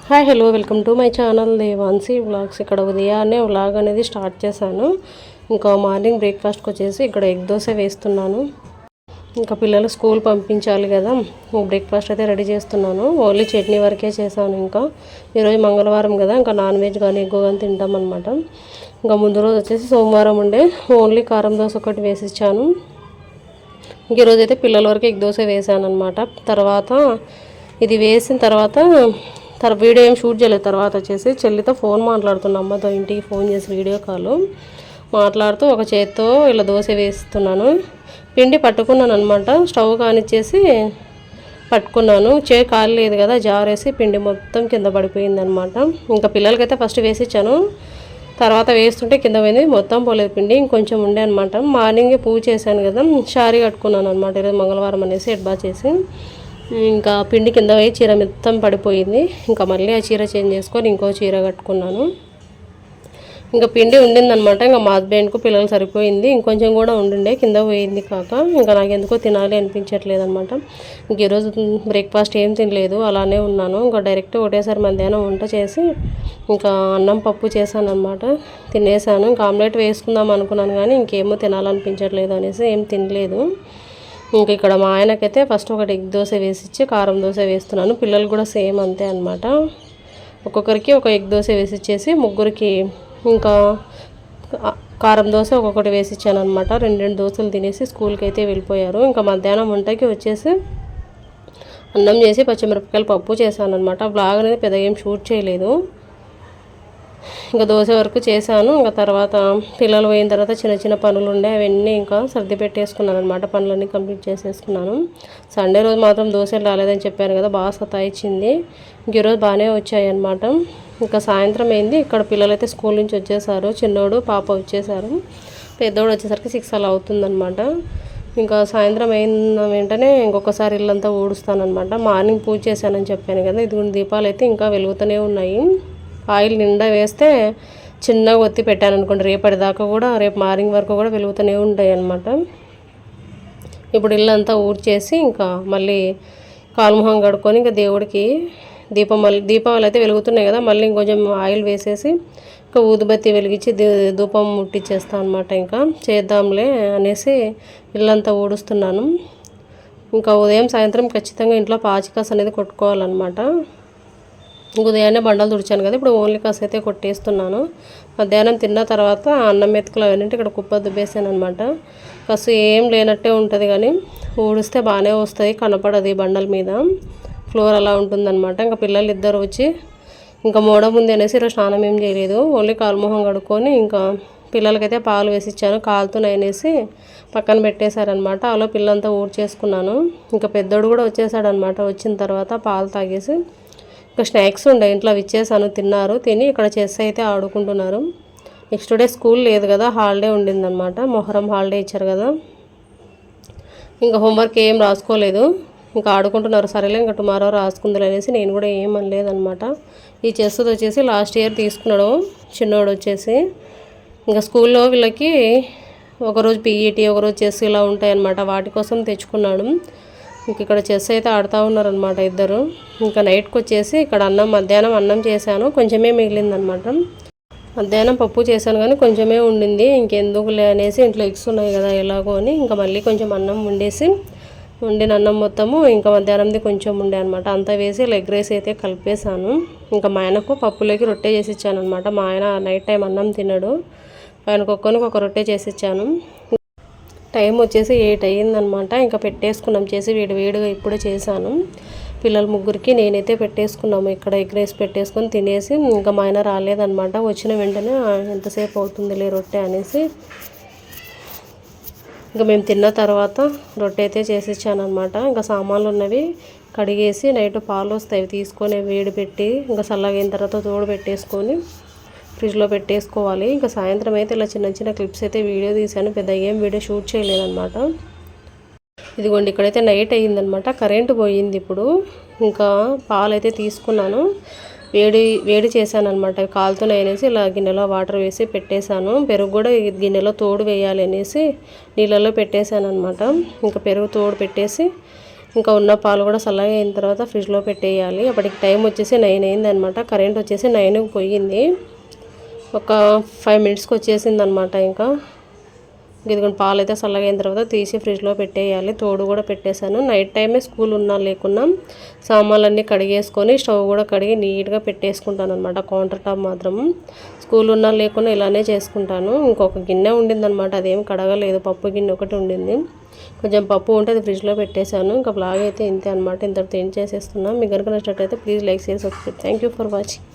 Hi hello welcome to my channel Devansi vlogs. ఇక్కడ ఉదయాన్నే vlog అనేది స్టార్ట్ చేశాను. ఇంకా మార్నింగ్ బ్రేక్ఫాస్ట్కి వచ్చేసి ఇక్కడ ఎగ్ దోశ వేస్తున్నాను. ఇంకా పిల్లలు స్కూల్ పంపించాలి కదా, బ్రేక్ఫాస్ట్ అయితే రెడీ చేస్తున్నాను. ఓన్లీ చట్నీ వరకే చేశాను. ఇంకా ఈరోజు మంగళవారం కదా, ఇంకా నాన్ వెజ్ కానీ ఎగ్ కానీ తింటాం అనమాట. ఇంకా ముందు రోజు వచ్చేసి సోమవారం ఉండే ఓన్లీ కారం దోశ ఒకటి వేసిచ్చాను. ఇంక ఈరోజు అయితే పిల్లల వరకు ఎగ్ దోశ వేసాను అనమాట. తర్వాత ఇది వేసిన తర్వాత వీడియో ఏం షూట్ చేయలేదు. తర్వాత వచ్చేసి చెల్లితో ఫోన్ మాట్లాడుతున్నా, అమ్మతో ఇంటికి ఫోన్ చేసి వీడియో కాల్ మాట్లాడుతూ ఒక చేత్తో ఇలా దోశ వేస్తున్నాను. పిండి పట్టుకున్నాను అనమాట. స్టవ్ కానిచ్చేసి పట్టుకున్నాను. కాలేదు కదా, జారేసి పిండి మొత్తం కింద పడిపోయింది అనమాట. ఇంకా పిల్లలకైతే ఫస్ట్ వేసిచ్చాను, తర్వాత వేస్తుంటే కింద పోయింది, మొత్తం పోలేదు పిండి, ఇంకొంచెం ఉండే అనమాట. మార్నింగే పూజ చేశాను కదా, శారీ కట్టుకున్నాను అనమాట. ఈరోజు మంగళవారం అనేసి ఎడ్బా చేసి ఇంకా పిండి కింద పోయి చీర మొత్తం పడిపోయింది. ఇంకా మళ్ళీ ఆ చీర చేంజ్ చేసుకొని ఇంకో చీర కట్టుకున్నాను. ఇంకా పిండి ఉండిందనమాట. ఇంకా మా హస్బెండ్కు పిల్లలు సరిపోయింది, ఇంకొంచెం కూడా ఉండిండే, కింద పోయింది కాక ఇంకా నాకు ఎందుకో తినాలి అనిపించట్లేదు అనమాట. ఇంక ఈరోజు బ్రేక్ఫాస్ట్ ఏం తినలేదు, అలానే ఉన్నాను. ఇంకా డైరెక్ట్ ఒకటేసారి మధ్యాహ్నం వంట చేసి ఇంకా అన్నం పప్పు చేశాను అనమాట. తినేసాను. ఇంకా ఆమ్లెట్ వేసుకుందాం అనుకున్నాను కానీ ఇంకేమో తినాలనిపించట్లేదు అనేసి ఏం తినలేదు. ఇంక ఇక్కడ మా ఆయనకైతే ఫస్ట్ ఒకటి ఎగ్ దోశ వేసిచ్చి కారం దోశ వేస్తున్నాను. పిల్లలు కూడా సేమ్ అంతే అనమాట. ఒక్కొక్కరికి ఒక ఎగ్ దోశ వేసిచ్చేసి ముగ్గురికి ఇంకా కారం దోశ ఒక్కొక్కటి వేసిచ్చాను అనమాట. రెండు దోశలు తినేసి స్కూల్కి అయితే వెళ్ళిపోయారు. ఇంకా మధ్యాహ్నం వంటకి వచ్చేసి అన్నం చేసి పచ్చిమిరపకాయలు పప్పు చేశాను అనమాట. బ్లాగ్ అనేది పెద్దగా ఏం షూట్ చేయలేదు. ఇంకా దోశ వరకు చేశాను. ఇంకా తర్వాత పిల్లలు పోయిన తర్వాత చిన్న చిన్న పనులు ఉండే, అవన్నీ ఇంకా సర్ది పెట్టేసుకున్నాను అనమాట. పనులన్నీ కంప్లీట్ చేసేసుకున్నాను. సండే రోజు మాత్రం దోశలు రాలేదని చెప్పాను కదా, బాగా సతాయిచ్చింది. ఇంక ఈరోజు బాగానే వచ్చాయి అనమాట. ఇంకా సాయంత్రం అయింది. ఇక్కడ పిల్లలు అయితే స్కూల్ నుంచి వచ్చేసారు. చిన్నోడు పాప వచ్చేసారు. పెద్దోడు వచ్చేసరికి 6 అలా అవుతుందన్నమాట. ఇంకా సాయంత్రం అయిన వెంటనే ఇంకొకసారి ఇల్లంతా ఊడుస్తానమాట. మార్నింగ్ పూజ చేశానని చెప్పాను కదా, ఇదిగోండి దీపాలు అయితే ఇంకా వెలుగుతూనే ఉన్నాయి. ఆయిల్ నిండా వేస్తే చిన్నగా ఒత్తి పెట్టాను అనుకోండి, రేపటిదాకా కూడా, రేపు మార్నింగ్ వరకు కూడా వెలుగుతూనే ఉంటాయి అన్నమాట. ఇప్పుడు ఇల్లంతా ఊడ్చేసి ఇంకా మళ్ళీ కాలుమొహం కడుక్కొని ఇంకా దేవుడికి దీపావళి అయితే వెలుగుతున్నాయి కదా, మళ్ళీ ఇంకొంచెం ఆయిల్ వేసేసి ఇంకా ఊదుబత్తి వెలిగించి ధూపం ముట్టించేస్తాను అనమాట. ఇంకా చేద్దాంలే అనేసి ఇల్లంతా ఊడుస్తున్నాను. ఇంకా ఉదయం సాయంత్రం ఖచ్చితంగా ఇంట్లో పాచికాస్ అనేది కొట్టుకోవాలన్నమాట. ఉదయాన్నే బండలు తుడిచాను కదా, ఇప్పుడు ఓన్లీ కసు అయితే కొట్టేస్తున్నాను. మధ్యాహ్నం తిన్న తర్వాత అన్నం మెతుకులు అవన్నీ ఇక్కడ కుప్ప దుబ్బేసాను అనమాట. కసు ఏం లేనట్టే ఉంటుంది కానీ ఊడిస్తే బాగానే వస్తుంది, కనపడదు బండల మీద, ఫ్లోర్ అలా ఉంటుందన్నమాట. ఇంకా పిల్లలు ఇద్దరు వచ్చి ఇంకా మోడం ఉంది అనేసి ఈరోజు స్నానం ఏం చేయలేదు, ఓన్లీ కాలుమొహం కడుక్కొని ఇంకా పిల్లలకైతే పాలు వేసిచ్చాను, కాలుతున్నాయి అనేసి పక్కన పెట్టేశారనమాట. అలా పిల్లలంతా ఊడ్చేసుకున్నాను. ఇంకా పెద్దోడు కూడా వచ్చేసాడనమాట. వచ్చిన తర్వాత పాలు తాగేసి ఇంకా స్నాక్స్ ఉండే ఇంట్లో అవి ఇచ్చేసాను, తిన్నారు. తిని ఇక్కడ చెస్ అయితే ఆడుకుంటున్నారు. నెక్స్ట్ డే స్కూల్ లేదు కదా, హాలిడే ఉండిందనమాట. మొహరం హాలిడే ఇచ్చారు కదా, ఇంకా హోంవర్క్ ఏం రాసుకోలేదు, ఇంకా ఆడుకుంటున్నారు. సరేలే ఇంకా టుమారో రాసుకుందులు అనేసి నేను కూడా ఏం అనలేదనమాట. ఈ చెస్ వచ్చేసి లాస్ట్ ఇయర్ తీసుకున్నాడు చిన్నోడు వచ్చేసి. ఇంకా స్కూల్లో వీళ్ళకి ఒకరోజు పీఈటీ ఒకరోజు చెస్ ఇలా ఉంటాయన్నమాట, వాటి కోసం తెచ్చుకున్నాడు. ఇంక ఇక్కడ చెస్ అయితే ఆడుతూ ఉన్నారనమాట ఇద్దరు. ఇంకా నైట్కి వచ్చేసి ఇక్కడ మధ్యాహ్నం అన్నం చేశాను, కొంచెమే మిగిలిందనమాట. మధ్యాహ్నం పప్పు చేశాను కానీ కొంచెమే ఉండింది, ఇంకెందుకులే అనేసి ఇంట్లో ఎగ్స్ ఉన్నాయి కదా ఎలాగో అని ఇంకా మళ్ళీ కొంచెం అన్నం వండిన అన్నం మొత్తము ఇంకా మధ్యాహ్నంది కొంచెం ఉండే అనమాట. అంతా వేసి లెగ్ రైస్ అయితే కలిపేశాను. ఇంకా మా ఆయనకు పప్పులోకి రొట్టె చేసి ఇచ్చాను అనమాట. మా ఆయన నైట్ టైం అన్నం తినడు, ఆయనకు ఒక రొట్టె చేసి ఇచ్చాను. టైం వచ్చేసి 8 అయ్యిందనమాట. ఇంకా పెట్టేసుకున్నాం చేసి వేడిగా ఇప్పుడే చేశాను. పిల్లల ముగ్గురికి నేనైతే పెట్టేసుకున్నాము. ఇక్కడ ఎగ్ రైస్ పెట్టేసుకొని తినేసి ఇంకా మా ఆయన రాలేదనమాట. వచ్చిన వెంటనే ఎంతసేపు అవుతుందిలే రొట్టె అనేసి ఇంకా మేము తిన్న తర్వాత రొట్టె అయితే చేసి ఇచ్చానమాట. ఇంకా సామాన్లు ఉన్నవి కడిగేసి నైట్ పాలు వస్తాయి తీసుకొని వేడి పెట్టి ఇంకా చల్లగైన తర్వాత తోడు పెట్టేసుకొని ఫ్రిడ్జ్లో పెట్టేసుకోవాలి. ఇంకా సాయంత్రం అయితే ఇలా చిన్న చిన్న క్లిప్స్ అయితే వీడియో తీసాను, పెద్ద ఏం వీడియో షూట్ చేయలేదన్నమాట. ఇదిగోండి ఇక్కడైతే నైట్ అయ్యిందనమాట, కరెంటు పోయింది. ఇప్పుడు ఇంకా పాలు అయితే తీసుకున్నాను, వేడి చేశాను అనమాట. అవి కాలుతున్నాయి అనేసి ఇలా గిన్నెలో వాటర్ వేసి పెట్టేశాను. పెరుగు కూడా గిన్నెలో తోడు వేయాలి అనేసి నీళ్ళలో పెట్టేశాను అనమాట. ఇంకా పెరుగు తోడు పెట్టేసి ఇంకా ఉన్న పాలు కూడా చల్లగా అయిన తర్వాత ఫ్రిడ్జ్లో పెట్టేయాలి. అప్పటికి టైం వచ్చేసి 9 అయిందనమాట. కరెంట్ వచ్చేసి 9కి పోయింది. ఒక 5 మినిట్స్కి వచ్చేసింది అనమాట. ఇంకా ఇదిగోండి పాలు అయితే చల్లగా అయిన తర్వాత తీసి ఫ్రిడ్జ్లో పెట్టేయాలి. తోడు కూడా పెట్టేశాను. నైట్ టైమే స్కూల్ ఉన్నా లేకున్నా సామాన్లన్నీ కడిగేసుకొని స్టవ్ కూడా కడిగి నీట్గా పెట్టేసుకుంటాను అనమాట. కౌంటర్ టాప్ మాత్రం స్కూల్ ఉన్నా లేకున్నా ఇలానే చేసుకుంటాను. ఇంకొక గిన్నె ఉండిందనమాట, అదేం కడగలేదు. పప్పు గిన్నె ఒకటి ఉండింది. కొంచెం పప్పు ఉంటే అది ఫ్రిడ్జ్లో పెట్టేశాను. ఇంకా బ్లాగ్ అయితే ఇంతే అనమాట. ఇంతటితో ఏం చేసేస్తున్నాం. మీకు కనుక నచ్చినట్లయితే please like, share, subscribe. Thank you for watching.